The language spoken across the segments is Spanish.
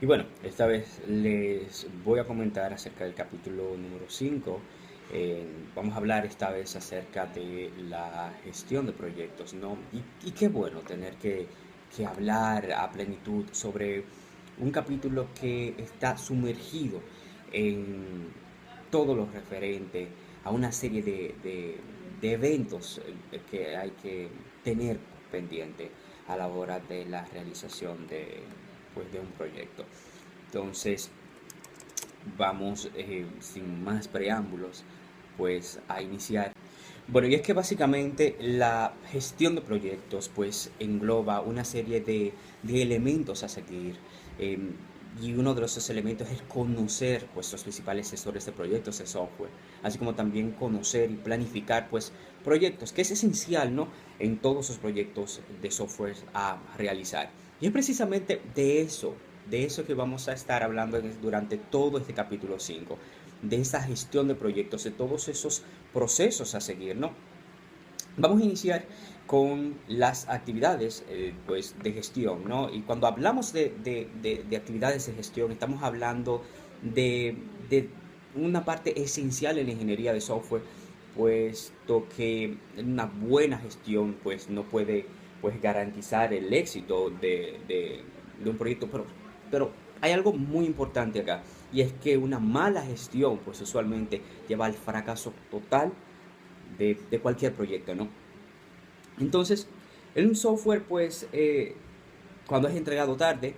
Y bueno, esta vez les voy a comentar acerca del capítulo número 5. Vamos a hablar esta vez acerca de la gestión de proyectos, ¿no? Y qué bueno tener que hablar a plenitud sobre un capítulo que está sumergido en todo lo referente a una serie de eventos que hay que tener pendiente a la hora de la realización de un proyecto. Entonces, vamos sin más preámbulos, pues a iniciar. Bueno, y es que básicamente la gestión de proyectos pues engloba una serie de elementos a seguir. eh, y uno de esos elementos es conocer pues los principales gestores de proyectos de software, así como también conocer y planificar pues proyectos, que es esencial, ¿no? En todos los proyectos de software a realizar. Y es precisamente de eso que vamos a estar hablando durante todo este capítulo 5, de esa gestión de proyectos, de todos esos procesos a seguir, ¿no? Vamos a iniciar con las actividades pues, de gestión, ¿no? Y cuando hablamos de actividades de gestión, estamos hablando de una parte esencial en la ingeniería de software, puesto que una buena gestión pues, no puede pues, garantizar el éxito de un proyecto, pero hay algo muy importante acá, y es que una mala gestión pues usualmente lleva al fracaso total de cualquier proyecto, ¿no? Entonces, en un software, pues, cuando es entregado tarde,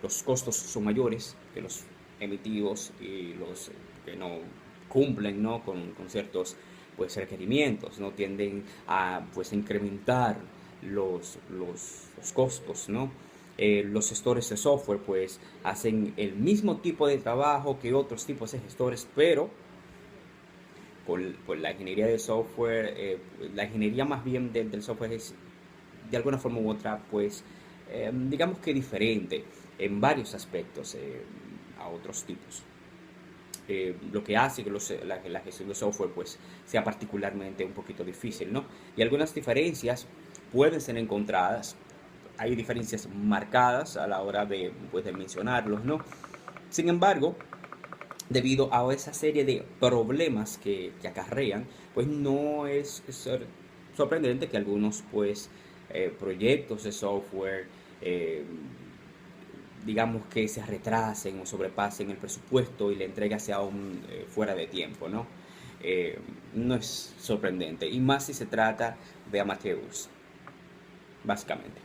los costos son mayores que los emitidos y los que no cumplen, ¿no? Con ciertos pues, requerimientos, ¿no? Tienden a pues, incrementar los costos, ¿no? Los gestores de software pues hacen el mismo tipo de trabajo que otros tipos de gestores, pero por la ingeniería de software, la ingeniería más bien del software es de alguna forma u otra, pues digamos que diferente en varios aspectos a otros tipos. Lo que hace que la gestión de software pues sea particularmente un poquito difícil, ¿no? Y algunas diferencias pueden ser encontradas, hay diferencias marcadas a la hora pues, de mencionarlos, ¿no? Sin embargo, debido a esa serie de problemas que acarrean, pues no es sorprendente que algunos pues proyectos de software eh, digamos que se retrasen o sobrepasen el presupuesto y la entrega sea aún fuera de tiempo, ¿no? Eh, no es sorprendente, y más si se trata de amateurs, básicamente.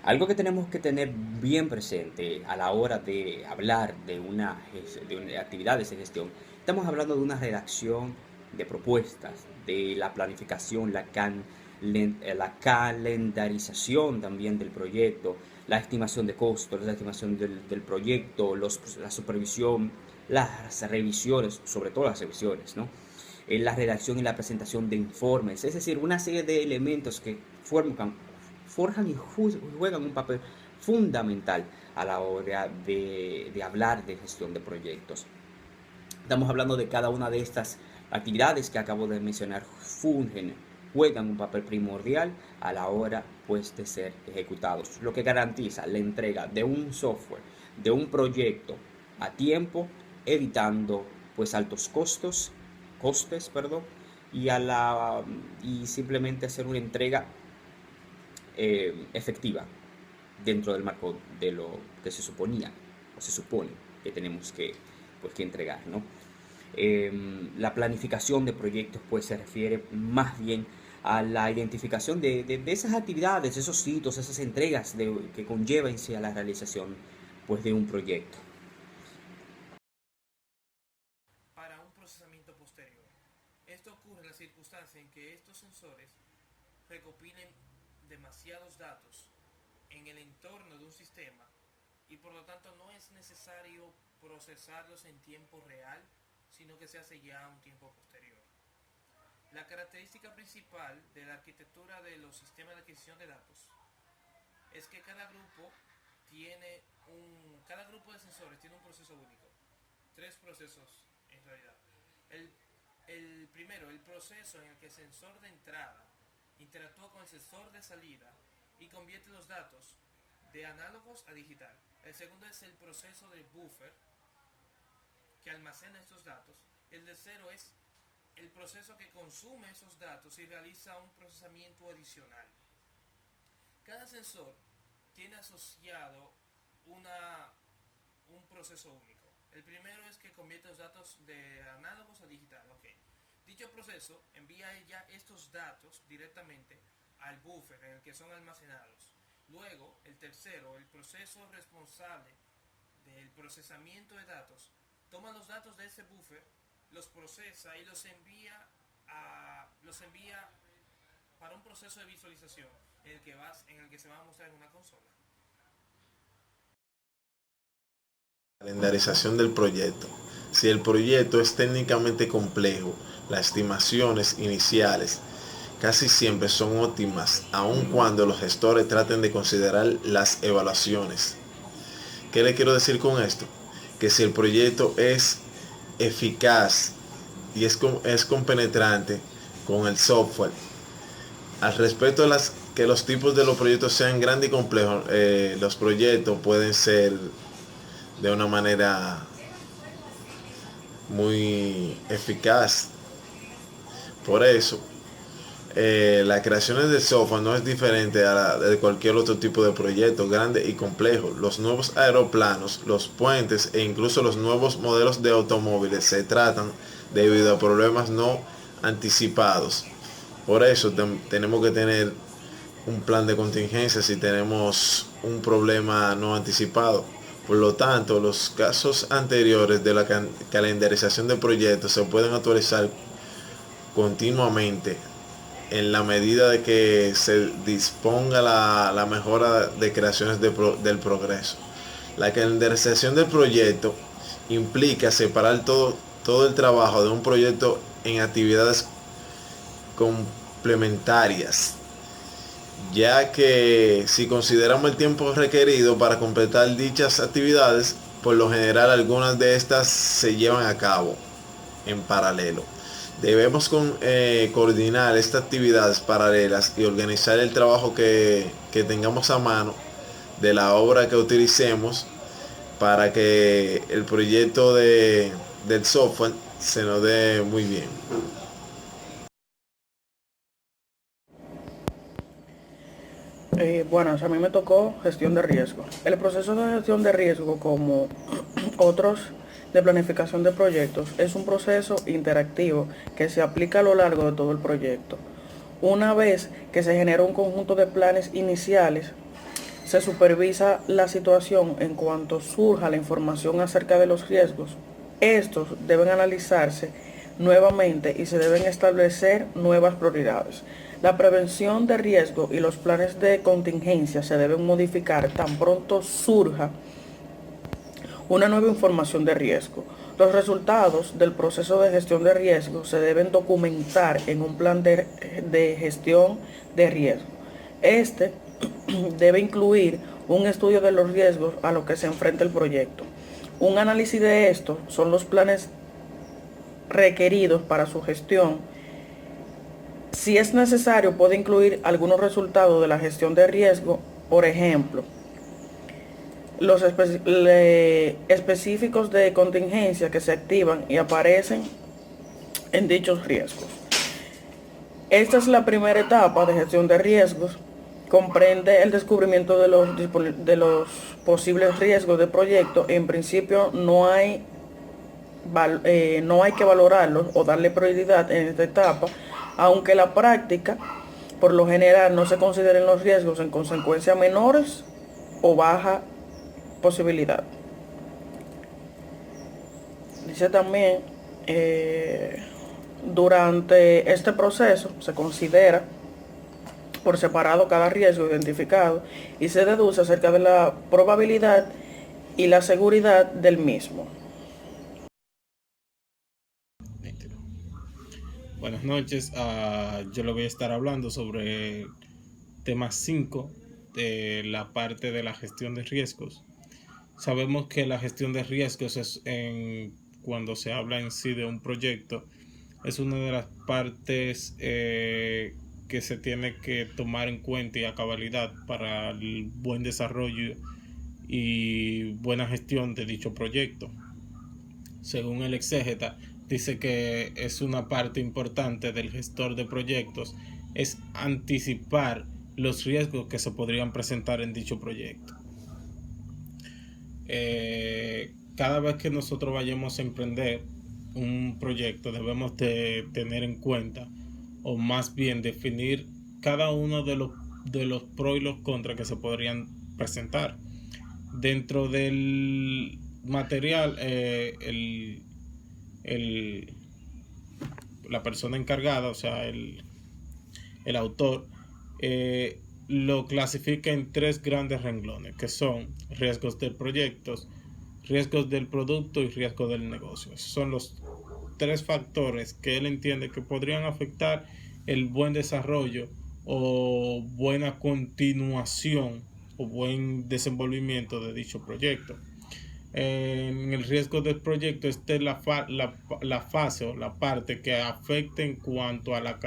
Algo que tenemos que tener bien presente a la hora de hablar de actividades de gestión, estamos hablando de una redacción de propuestas, de la planificación, la calendarización también del proyecto, la estimación de costos, la estimación del proyecto, la supervisión, las revisiones, sobre todo las revisiones, ¿no? La redacción y la presentación de informes, es decir, una serie de elementos que forjan y juegan un papel fundamental a la hora de hablar de gestión de proyectos. Estamos hablando de cada una de estas actividades que acabo de mencionar, juegan un papel primordial a la hora pues, de ser ejecutados, lo que garantiza la entrega de un software, de un proyecto a tiempo, evitando pues altos costes, perdón, y simplemente hacer una entrega efectiva dentro del marco de lo que se suponía o se supone que tenemos que entregar, ¿no? La planificación de proyectos pues se refiere más bien a la identificación de esas actividades, esos hitos, esas entregas que conllevan a la realización pues de un proyecto. Para un procesamiento posterior. Esto ocurre en la circunstancia en que estos sensores recopilen demasiados datos en el entorno de un sistema y por lo tanto no es necesario procesarlos en tiempo real, sino que se hace ya a un tiempo posterior. La característica principal de la arquitectura de los sistemas de adquisición de datos es que cada grupo de sensores tiene un proceso único, tres procesos en realidad. El, el primero, el proceso en el que el sensor de entrada interactúa con el sensor de salida y convierte los datos de análogos a digital. El segundo es el proceso de buffer que almacena estos datos. El tercero es el proceso que consume esos datos y realiza un procesamiento adicional. Cada sensor tiene asociado un proceso único. El primero es que convierte los datos de análogos a digital. Okay. Dicho proceso envía ya estos datos directamente al buffer en el que son almacenados. Luego, el tercero, el proceso responsable del procesamiento de datos, toma los datos de ese buffer, los procesa y los envía para un proceso de visualización en el que se va a mostrar en una consola. Calendarización del proyecto. Si el proyecto es técnicamente complejo, las estimaciones iniciales casi siempre son óptimas, aun cuando los gestores traten de considerar las evaluaciones. ¿Qué le quiero decir con esto? Que si el proyecto es eficaz y es compenetrante con el software, al respecto de que los tipos de los proyectos sean grandes y complejos, los proyectos pueden ser de una manera muy eficaz. Por eso, las creaciones de software no es diferente a la de cualquier otro tipo de proyecto grande y complejo. Los nuevos aeroplanos, los puentes e incluso los nuevos modelos de automóviles se tratan debido a problemas no anticipados. Por eso tenemos que tener un plan de contingencia si tenemos un problema no anticipado. Por lo tanto, los casos anteriores de la calendarización de proyectos se pueden actualizar continuamente en la medida de que se disponga la mejora de creaciones del progreso. La calendarización del proyecto implica separar todo el trabajo de un proyecto en actividades complementarias, ya que si consideramos el tiempo requerido para completar dichas actividades, por lo general algunas de estas se llevan a cabo en paralelo. Debemos coordinar estas actividades paralelas y organizar el trabajo que tengamos a mano de la obra que utilicemos para que el proyecto del software se nos dé muy bien. Bueno, a mí me tocó gestión de riesgo. El proceso de gestión de riesgo, como otros de planificación de proyectos, es un proceso interactivo que se aplica a lo largo de todo el proyecto. Una vez que se genera un conjunto de planes iniciales, se supervisa la situación en cuanto surja la información acerca de los riesgos. Estos deben analizarse nuevamente y se deben establecer nuevas prioridades. La prevención de riesgo y los planes de contingencia se deben modificar tan pronto surja una nueva información de riesgo. Los resultados del proceso de gestión de riesgo se deben documentar en un plan de gestión de riesgo. Este debe incluir un estudio de los riesgos a los que se enfrenta el proyecto. Un análisis de estos son los planes requeridos para su gestión. Si es necesario, puede incluir algunos resultados de la gestión de riesgo, por ejemplo, los específicos de contingencia que se activan y aparecen en dichos riesgos. Esta es la primera etapa de gestión de riesgos. Comprende el descubrimiento de los posibles riesgos de proyecto. En principio no hay que valorarlos o darle prioridad en esta etapa, aunque en la práctica, por lo general, no se consideren los riesgos en consecuencia menores o baja posibilidad. Dice también, durante este proceso se considera por separado cada riesgo identificado y se deduce acerca de la probabilidad y la seguridad del mismo. Buenas noches, yo le voy a estar hablando sobre tema 5 de la parte de la gestión de riesgos. Sabemos que la gestión de riesgos cuando se habla en sí de un proyecto es una de las partes que se tiene que tomar en cuenta y a cabalidad para el buen desarrollo y buena gestión de dicho proyecto. Según el exégeta, dice que es una parte importante del gestor de proyectos es anticipar los riesgos que se podrían presentar en dicho proyecto. Cada vez que nosotros vayamos a emprender un proyecto debemos de tener en cuenta, o más bien definir cada uno de los pros y los contras que se podrían presentar. Dentro del material, la persona encargada, o sea, el autor, lo clasifica en 3 grandes renglones, que son riesgos del proyecto, riesgos del producto y riesgos del negocio. Esos son los 3 factores que él entiende que podrían afectar el buen desarrollo o buena continuación o buen desenvolvimiento de dicho proyecto. En el riesgo del proyecto, esta es la fase o la parte que afecta en cuanto a la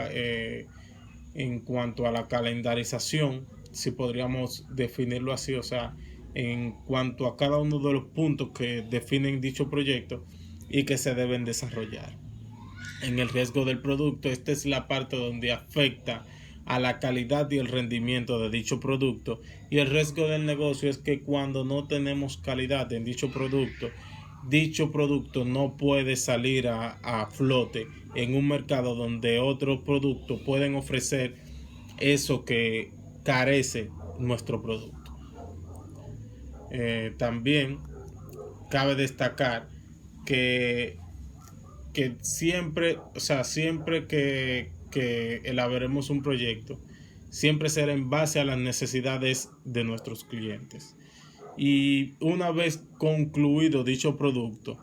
calendarización, si podríamos definirlo así, o sea, en cuanto a cada uno de los puntos que definen dicho proyecto y que se deben desarrollar. En el riesgo del producto, esta es la parte donde afecta a la calidad y el rendimiento de dicho producto, y el riesgo del negocio es que cuando no tenemos calidad en dicho producto no puede salir a flote en un mercado donde otros productos pueden ofrecer eso que carece nuestro producto. También cabe destacar que siempre que elaboremos un proyecto, siempre será en base a las necesidades de nuestros clientes. Y una vez concluido dicho producto,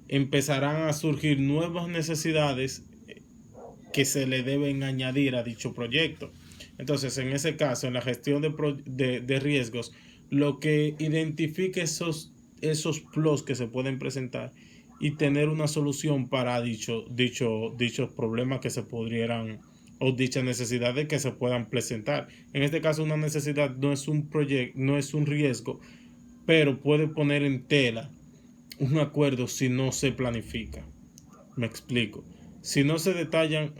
empezarán a surgir nuevas necesidades que se le deben añadir a dicho proyecto. Entonces, en ese caso, en la gestión de riesgos, lo que identifique esos plus que se pueden presentar y tener una solución para dichos problemas que se pudieran, o dichas necesidades que se puedan presentar. En este caso, una necesidad no es un riesgo, pero puede poner en tela un acuerdo si no se planifica. Me explico. Si no se detallan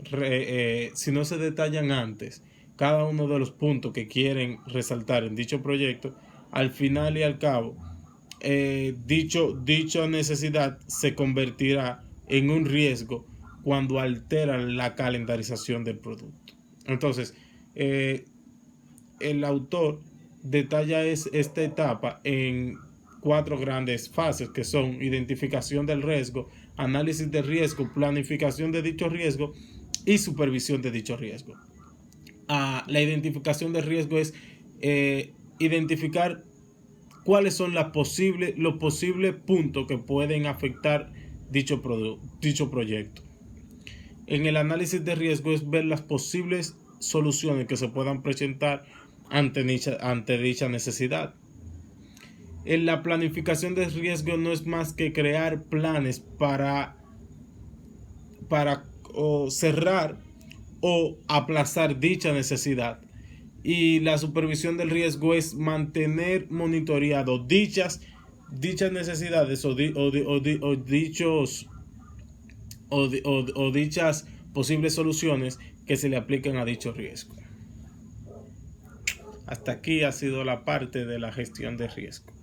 antes cada uno de los puntos que quieren resaltar en dicho proyecto, al final y al cabo, dicha necesidad se convertirá en un riesgo cuando altera la calendarización del producto. Entonces, el autor detalla esta etapa en 4 grandes fases, que son identificación del riesgo, análisis de riesgo, planificación de dicho riesgo y supervisión de dicho riesgo. La identificación del riesgo es identificar cuáles son los posibles puntos que pueden afectar dicho proyecto. En el análisis de riesgo es ver las posibles soluciones que se puedan presentar ante dicha necesidad. En la planificación de riesgo no es más que crear planes para cerrar o aplazar dicha necesidad. Y la supervisión del riesgo es mantener monitoreado dichas necesidades o dichas posibles soluciones que se le apliquen a dicho riesgo. Hasta aquí ha sido la parte de la gestión de riesgo.